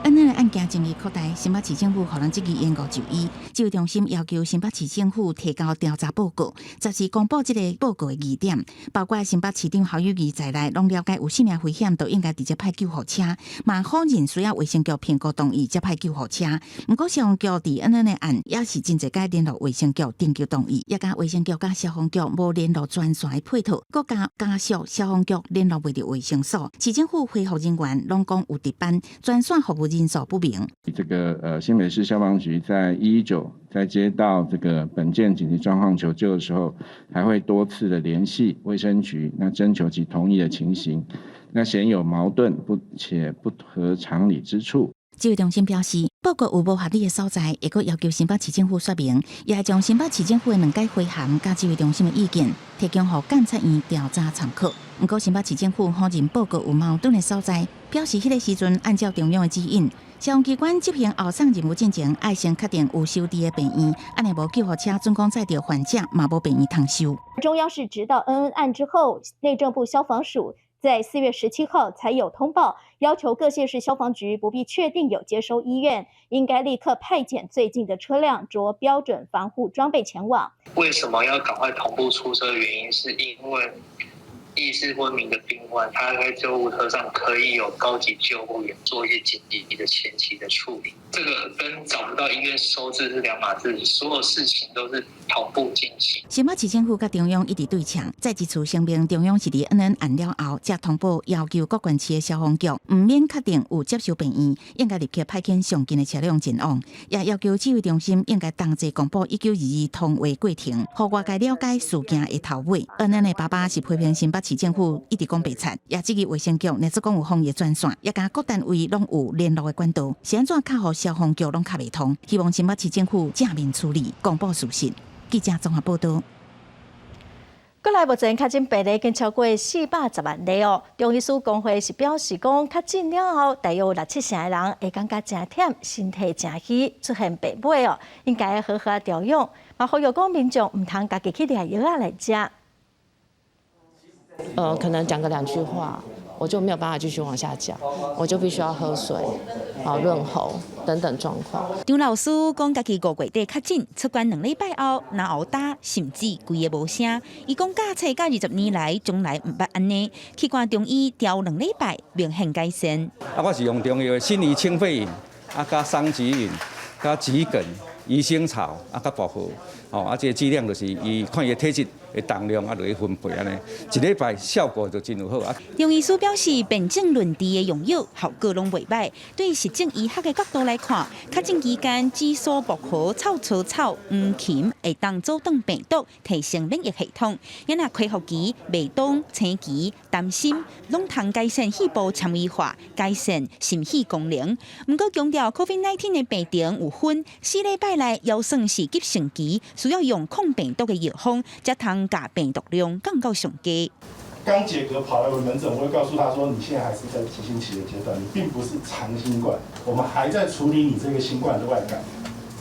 恩恩的案件争议扩大，新北市政府可能积极延误就医。指挥中心要求新北市政府提交调查报告，暂时公布这个报告的疑点，包括新北市长侯友宜在内，拢了解有性命危险，都应该直接派救护车。嘛，否认需要卫生局评估同意才派救护车。不过消防局伫恩恩的案也是真侪该联络卫生局订求同意，也甲卫生局甲消防局无联络专线的配套，搁加速消防局联络袂到卫生所。市政府恢复人员拢讲有值班，专线服务人数不明。这个新北市消防局在119在接到这个本件紧急状况求救的时候，还会多次的联系卫生局，那征求其同意的情形，那显有矛盾且不合常理之处。指挥中心表示，报告有无合理的所在，会阁要求新北市政府说明，也会将新北市政府的2届回函甲指挥中心的意见提供予监察院调查参考。不过，新北市政府否认报告有矛盾的所在，表示迄个时阵按照中央的指引，消防机关执行后送任务进前，爱先确定有收治的病院，安尼无救护车准讲载着患者，嘛无病院通收。中央是直到恩恩案之后，内政部消防署在4月17号才有通报，要求各县市消防局不必确定有接收医院，应该立刻派遣最近的车辆，着标准防护装备前往。为什么要赶快同步出车？原因是因为意识昏迷的病患，他在救护车上可以有高级救护员做一些紧急的前期的处理，这个跟找不到医院收治是两码事，所有事情都是同步进行。新北市政府甲中央一直对呛，再一次声明，中央是伫恩恩案了后，才通报要求各县市的消防局唔免确定有接收病院，应该立刻派遣上近的车辆前往，也要求指挥中心应该同齐公布1922通话过程，互外界了解事件的头尾。恩恩的爸爸是批评新北市政府一直讲白贼，也质疑卫生局乃至讲有防疫专线，也甲各单位拢有联络的管道，是安怎卡互消防局拢卡袂通？希望新北市政府正面处理，公布事实。记者综合报道。国内目前确诊病例已经超过410万例哦。中医师工会是表示讲，确诊了后，大约有6-7成的人会感觉真忝，身体真虚，出现病尾哦，应该好好调养。嘛，呼吁讲民众唔通家己去掠药啊来食。可能讲个2句话，我就没有办法继续往下讲，我就必须要喝水，润喉等等状况。张老师讲，家己5月底确诊，出关2礼拜后，若熬打，甚至规个无声。伊讲驾车到20年来，从来唔捌安尼。去看中医调2礼拜，明显改善。我是用中药的辛夷清肺饮，加桑菊饮，加桔梗、鱼腥草，加薄荷。这个剂量就是伊看伊的体质。会当量落去分配安尼，1礼拜效果就真有好啊。中医师表示，辨证论治的用药效果拢袂歹。对实证医学的角度来看，确诊期间紫苏、薄荷、臭草草、黄芩会当阻挡病毒，提升免疫系统。因若开腹期、梅冬、青期、担心，拢通改善细胞纤维化，改善心肺功能。不过强调 COVID-19 的病情有分，4礼拜内要算是急性期，需要用抗病毒的药方，才通把病毒量降到上低。刚解隔跑来我门诊，我会告诉他说，你现在还是在急性期的阶段，你并不是长新冠，我们还在处理你这个新冠的外感。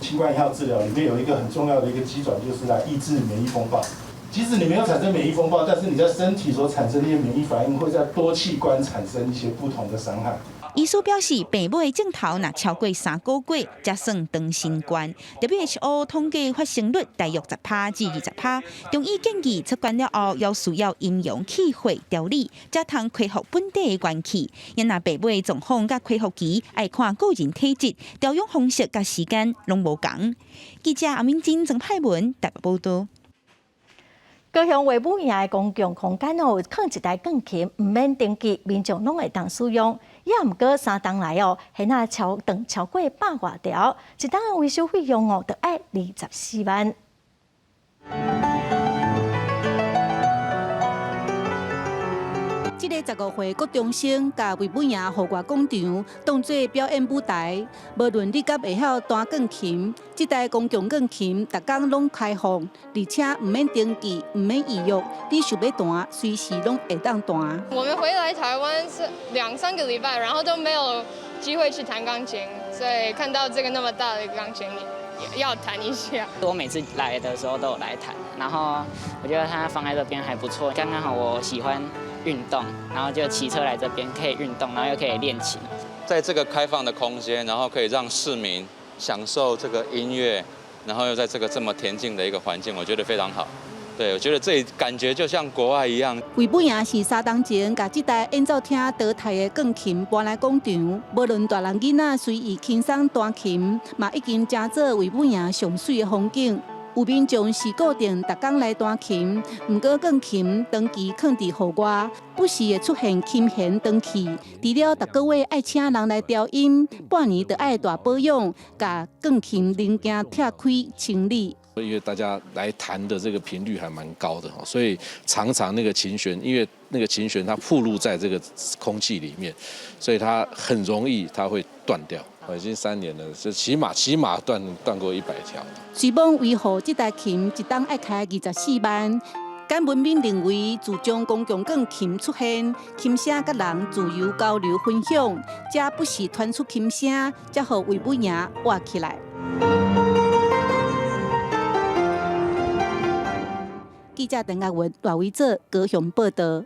新冠1号治疗里面有一个很重要的一个机转，就是来抑制免疫风暴。即使你没有产生免疫风暴，但是你在身体所产生的一些免疫反应，会在多器官产生一些不同的伤害。医师表示，病尾的症头若超过3个月，才算当新冠。WHO 统计发生率大约10%至20%。中医建议出关了后，要需要阴阳气血调理，才通恢复本地的元气。因若病尾状况甲恢复期，爱看个人体质、调养方式甲时间拢无同。记者阿明真郑派文台北报道。高雄维武营的公共空间哦，放一台钢琴，唔免登记，民众拢会当使用。也毋过3档来哦，现在超过100外条，一档的维修费用哦，就要24万。这个15岁高中生，甲维武营户外广场当作表演舞台。无论你敢会晓弹钢琴，这台公共钢琴逐工拢开放，而且唔免登记，唔免预约，你想要弹，随时拢会当弹。我们回来台湾是2-3个礼拜，然后都没有机会去弹钢琴，所以看到这个那么大的一个钢琴，也要弹一下。我每次来的时候都有来弹，然后我觉得它放在这边还不错，刚刚好我喜欢运动，然后就骑车来这边可以运动，然后又可以练琴。在这个开放的空间，然后可以让市民享受这个音乐，然后又在这个这么恬静的一个环境，我觉得非常好。对，我觉得这里感觉就像国外一样。维武营是3档前，把这台演奏厅倒台的钢琴搬来广场，无论大人囡仔随意轻松弹琴，嘛已经成做维武营上水的风景。有民众是固定逐工来弹琴，不过钢琴长期放伫户外，不时会出现琴弦断去。除了逐个月爱请人来调音，半年就爱大保养，甲钢琴零件拆开清理。因为大家来弹的这个频率还蛮高的，所以常常那个琴弦，因为那个琴弦它暴露在这个空气里面，所以它很容易它会断掉。已经3年了，就起码断过100条。徐梦维护这台琴一档爱开24万。简文敏认为，自将公共钢琴出现，琴声甲人自由交流分享，才不时传出琴声，才互维武营活起来。记者邓亚文、赖维做高雄报道。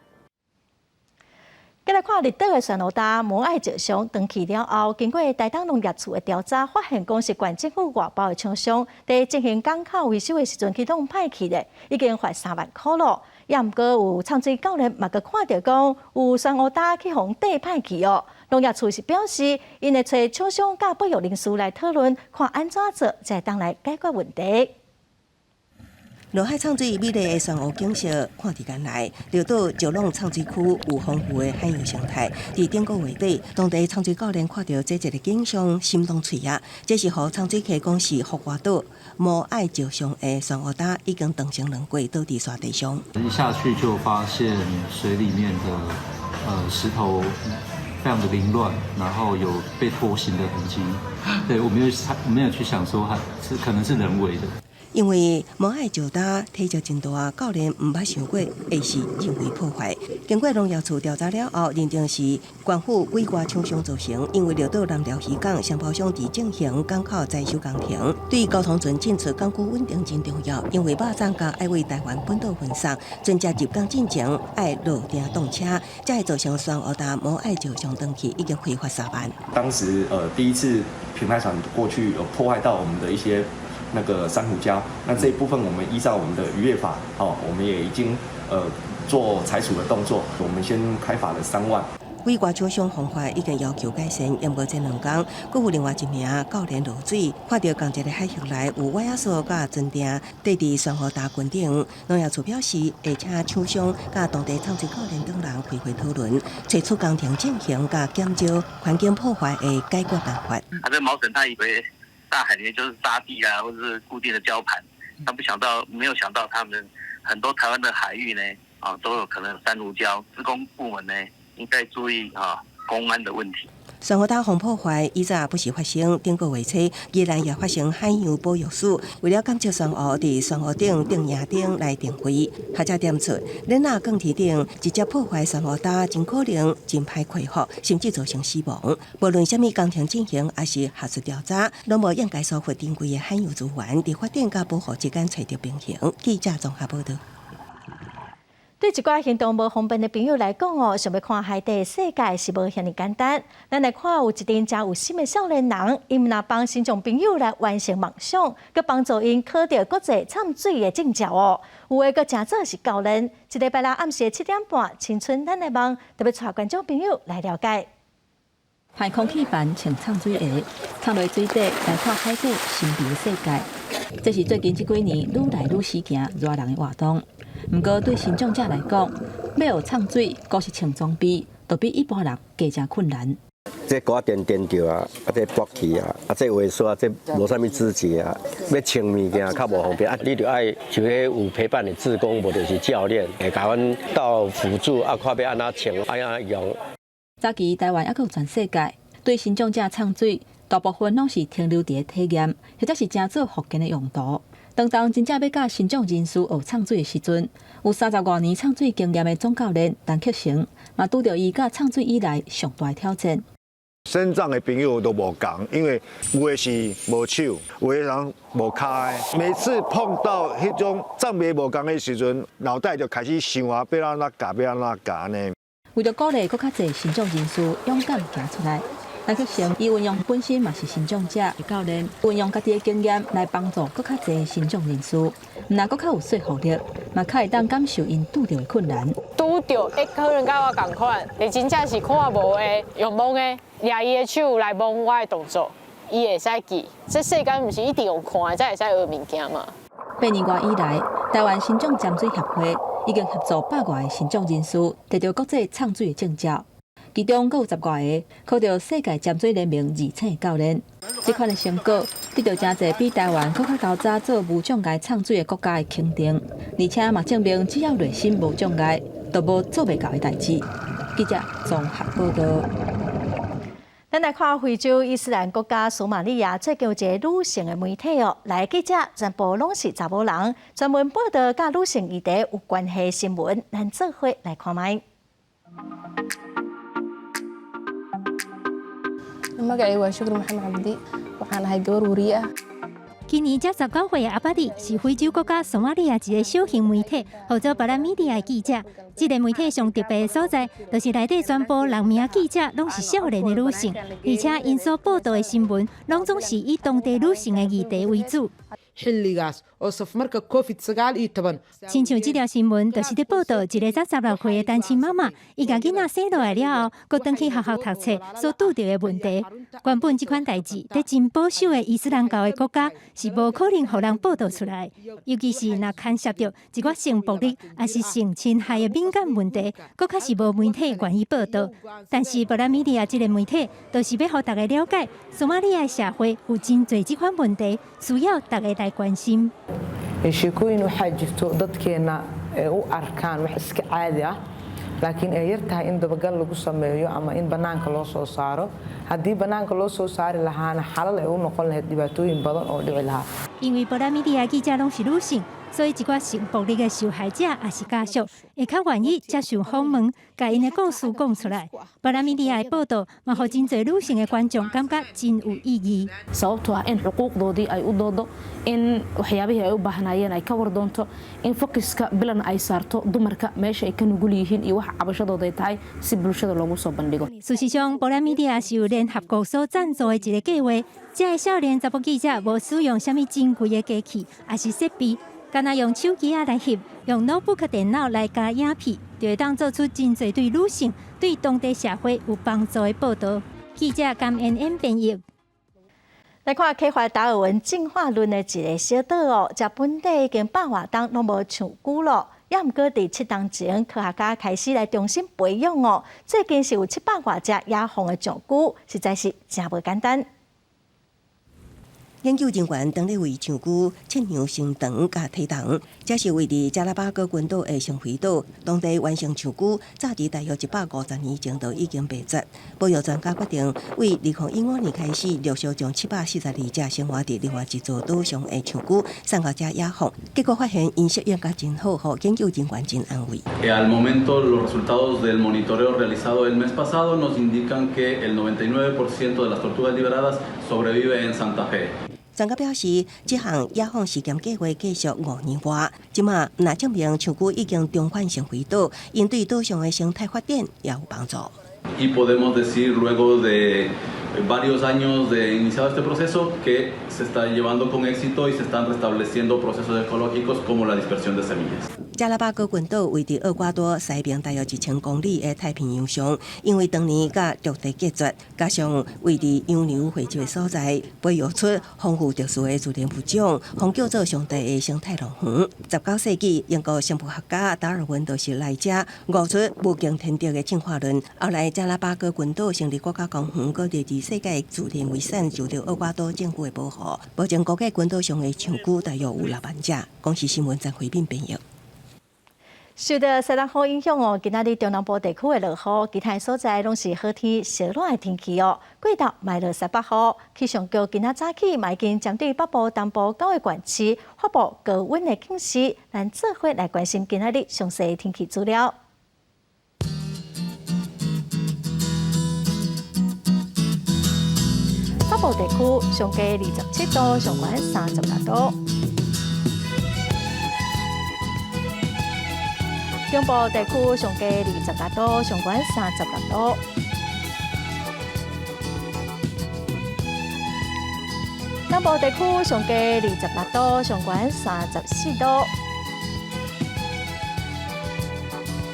再来看绿岛的旋路搭摩爱石商登记了后，经过台东农业处的调查，发现公司县政府外包的厂商在进行港口维修的时阵，启动歹去的，已经罚3万块了。也毋过有参水教练嘛，个看到讲有旋路搭去互底歹去哦。农业处是表示，因会找厂商甲保育人士来讨论，看安怎做才当来解决问题。罗海唱水美丽的双湖景色，看伫眼内，绿岛石龙唱水区有丰富的海洋生态。伫顶个月底，当地唱水教练看到这一个景象，心动脆啊！这是互唱水客公司福华岛摩爱石上的双湖搭已经断成2轨倒伫沙地上。一下去就发现水里面的石头非常的凌乱，然后有被拖行的痕迹。对，我没有去想说它可能是人为的。因为无爱石搭体积真大，教练毋捌想过会是人为破坏。经过农业处调查了后，认定是官府规划厂商造成，因为绿岛南寮渔港商包商伫进行港口在修工程，对交通船进出港口稳定真重要。因为肉粽甲爱为台湾本岛分送，船只入港进前爱落定动车，才会造成双澳搭无爱石上登去已经挥发3万。当时第一次平台船过去有破坏到我们的一些那个珊瑚礁，那这一部分我们依照我们的渔业法，我们也已经做裁处的动作，我们先开罚了3万。几外厂商方法已经要求改善，因无这2天，佫有另外一名教练落水，看到同一个海域内有瓦斯甲船艇缀伫双河大群顶。农业处表示，会请厂商甲当地创水教练等人开会讨论，找出工程进行甲减少环境破坏的解决办法。这毛婶他以为大海里面就是沙地啊，或者是固定的礁盘，他没有想到他们很多台湾的海域呢，都有可能珊瑚礁。施工部门呢，应该注意公安的问题。双河大风破坏以早不时发生，顶个月初依然也发生海洋保育署为了减少双河伫双河顶定野顶来定灰，学者点出，恁若更提顶直接破坏双河大，真可能真歹恢复，甚至造成死亡。无论什么工程进行，还是学术调查，拢无应该疏忽珍贵的海洋资源，伫发展甲保护之间找到平衡。记者综合报道。对一寡行动无方便的朋友来讲想要看海底世界是无遐尼简单。咱来看有一阵真有心的少年人，因若帮新疆朋友来完成梦想，佮帮助因考到国际参水的证照有诶，佮真做是教练。一礼拜六暗时7点半，青春咱的梦，特别带观众朋友来了解。海空气板穿唱水鞋，插落水底来看海底神秘的世界。这是最近这几年愈来愈时行热人的活动。不过对新疆者来讲，要学唱水，或是穿装备，都比一般人加真困难。这挂电着啊，这勃起啊，这画刷这无啥物指节啊，要穿物件较无方便啊，你着爱像迄有陪伴的志工，无就是教练，会甲阮到辅助啊，看要安怎穿，安怎用。早期台湾还有全世界对新疆者唱水，大部分拢是停留伫体验，或者是真做福建的用途。当真正要甲新疆人士学唱水的时阵，有30多年唱水经验的总教练陈克成，嘛拄到伊甲唱水以来上大的挑战。身障的朋友都无共，因为有的是无手，有的人无脚的。每次碰到迄种障别无共的时阵，脑袋就开始想要安怎教，要安怎教呢？为了鼓励更较侪新疆人士勇敢行出来。陈克成伊运用本身嘛是新疆者的教练，运用家己的经验来帮助更较侪新疆人士，毋但更较有说服力，嘛较会当感受因拄到的困难。拄到可能甲我同款，你真正是看无的，用摸的，抓伊的手来摸我的动作，伊会使记。这世间毋是一定用看的才会使学物件嘛。8年外以来，台湾新疆潜水协会已经协助100外个新疆人士得到国际唱水的证照。其中，阁有10外个考到世界潜水联盟2等教练。这款的成果得到真侪比台湾更较较早做无障碍唱水的国家的肯定，而且嘛证明只要内心无障碍，都无做袂到的代志。记者综合报道。咱来看非洲伊斯兰国家索马利亚最近有一个女性的媒体来记者全部拢是查某人，专门报道甲女性议题有关系新闻，咱做伙来看卖。magacaygu waa shukri maxamed cabdi waxaan ahay gabar wariye ah今年才19岁的阿巴蒂是非洲国家索马利亚一个小型媒体，号做巴拉米利亚记者。这个媒体上特别的所在，就是内底全部6名记者拢是少年的女性，而且因所报道的新闻，拢总是以当地女性的议题为主。xilligaas oo safmarka COVID-19亲像这条新闻，就是在报道一个才16岁的单亲妈妈，伊家囡仔生落来了后，佮转去学校读册所拄到的问题。原本这款代志在真保守的伊斯兰教的国家是无可能互人报道出来，尤其是若牵涉到一寡性暴力还是性侵害的敏感问题，佮较是无媒体愿意报道。但是巴拉米利亚这个媒体，就是要互大家了解，索马利亚社会有真侪这款问题，需要大家来关心。sheekooyin waxaa jirto dadkeena u arkaan wax iska caadi ah laakiin ay yar tahay in dabagal lagu sameeyo ama in bannaanka loo soo saaro haddii bannaanka loo soo saari lahaana xalal ay u noqon lahayd dhibaatooyin badan oo dhici lahaa因为保拉米利亚记者拢是女性，所以一寡性暴力的受害者也是家属，会较愿意接受访问，把因的故事讲出来。保拉米利亚的报道，嘛，互真侪女性的观众感觉真有意义。sababtoo ah in xuquuqdoodii ay u doodo in waxyaabihii ay u baahnaayeen ay ka war doonto in focuska bilan ay saarto dumarka meesha ay ka nugul yihiin iyo wax cabashadooda ay tahay si bulshada loogu soo bandhigo。事实上，保拉米利亚是有联合国所赞助的一个计划。这个少年查甫记者无使用什么珍贵的机器，也是设备，干那用手机来翕，用 notebook 电脑来加影片，就会当做出真侪对女性、对当地社会有帮助的报道。记者甘恩恩编译。来看开发达尔文进化论的一个小岛哦，这本地已经百外冬拢无像久了，也毋过伫7冬前，科学家开始来重新培养哦。最近是有700外只野蜂的象龟，实在是真无简单。研究人员当日为象龟测量身长甲体重，这是为伫加拉巴哥群岛的上回岛，当地原生象龟早伫大约150年前就已经灭绝。保育专家决定为2015年开始，陆续将742只生活伫另外一座岛上的象龟送到这野蜂，结果发现因适应甲真好，互研究人员真安慰。Al momento, los resultados del monitoreo realizado el mes pasado nos indican que el 99% de las tortugas liberadas sobrevive en Santa Fe。专家表示，这项野蜂实验计划继续5年外，即马若证明象龟已经重返上回岛，因对岛上的生态发展也有帮助。Y podemos decir luego de varios años de iniciado este proceso que se está llevando con éxito y se están restableciendo procesos ecológicos como la dispersión de semillas。加拉巴哥群岛位伫厄瓜多西边大约1000公里的太平洋上，因为当年甲陆地隔绝，加上位伫洋流汇集的所在，培育出丰富特殊的自然物种，封叫做上帝的生态乐园。19世纪，英国生物学家达尔文就是来这悟出物竞天择的进化论。后来加拉巴哥群岛成立国家公园，搁列伫世界自然遗产，受到厄瓜多政府的保护。目前估计群岛上的象龟大约有6万只。公视新闻张惠敏编译。受到西南风影响哦，今仔日中南部地区的落雨，其他所在拢是好天、小暖的天气哦。过到迈入18号，气象局今仔早起嘛已经针对北部、东部9个县市发布高温的警示，咱做伙来关心今仔日详细的天气资料。北部地区上加27度，上悬36度。中部地区上加28度，上悬36度。南部地区上加28度，上悬34度。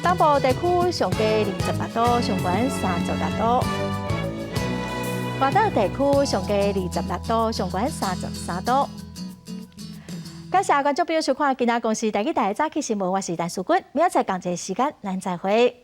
东部地区上加28度，上悬36度。华岛地区上加26度，上悬33度。感谢观众朋友收看今仔公视第一台早起新闻，我是陈淑君，明仔载同一时间咱再会。